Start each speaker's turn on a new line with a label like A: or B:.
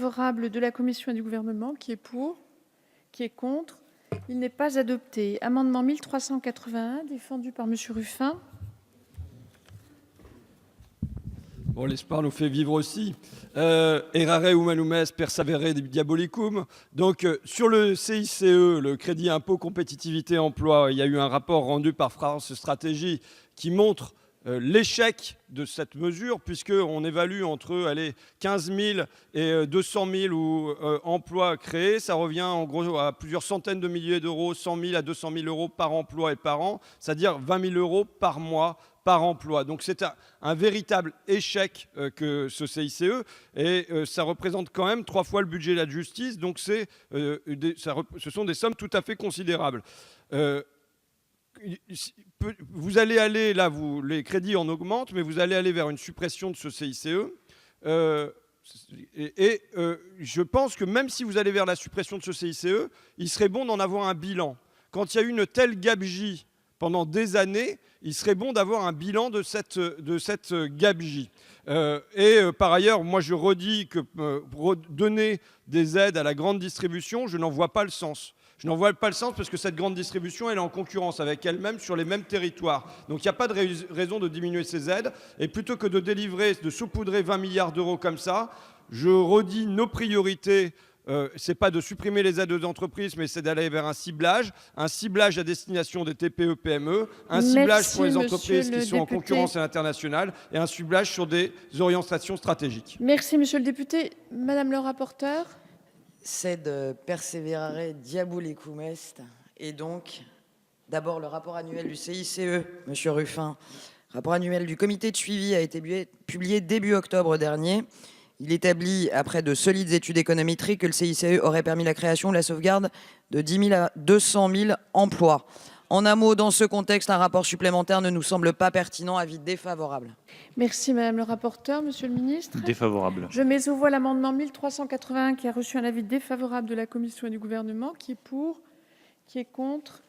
A: favorable de la Commission et du Gouvernement, qui est pour, qui est contre. Il n'est pas adopté. Amendement 1381, défendu par Monsieur Ruffin.
B: Bon, l'espoir nous fait vivre aussi. Errare humanum est, persevere diabolicum. Donc, sur le CICE, le crédit impôt compétitivité emploi, il y a eu un rapport rendu par France Stratégie qui montre l'échec de cette mesure, puisqu'on évalue entre 15 000 et 200 000 emplois créés. Ça revient en gros à plusieurs centaines de milliers d'euros, 100 000 à 200 000 euros par emploi et par an, c'est-à-dire 20 000 euros par mois par emploi. Donc c'est un véritable échec que ce CICE, et ça représente quand même 3 fois le budget de la justice, donc ce sont des sommes tout à fait considérables. Vous allez aller, là, les crédits en augmentent, mais vous allez aller vers une suppression de ce CICE. Je pense que même si vous allez vers la suppression de ce CICE, il serait bon d'en avoir un bilan. Quand il y a eu une telle gabegie pendant des années, il serait bon d'avoir un bilan de cette gabegie. Par ailleurs, moi je redis que donner des aides à la grande distribution, je n'en vois pas le sens. Je n'en vois pas le sens parce que cette grande distribution, elle est en concurrence avec elle-même sur les mêmes territoires. Donc il n'y a pas de raison de diminuer ces aides. Et plutôt que de délivrer, de saupoudrer 20 milliards d'euros comme ça, je redis nos priorités. Ce n'est pas de supprimer les aides aux entreprises, mais c'est d'aller vers un ciblage à destination des TPE, PME, un ciblage pour les entreprises qui sont en concurrence à l'international et un ciblage sur des orientations stratégiques.
A: Merci, monsieur le député. Madame le rapporteur.
C: C'est de perseverare diabolicum est. Et donc, d'abord, le rapport annuel du CICE, monsieur Ruffin, rapport annuel du comité de suivi a été publié début octobre dernier. Il établit, après de solides études économétriques, que le CICE aurait permis la création ou la sauvegarde de 10 000 à 200 000 emplois. En un mot, dans ce contexte, un rapport supplémentaire ne nous semble pas pertinent. Avis défavorable.
A: Merci, madame le rapporteur. Monsieur le ministre.
D: Défavorable.
A: Je mets aux voix l'amendement 1381 qui a reçu un avis défavorable de la Commission et du Gouvernement. Qui est pour? Qui est contre?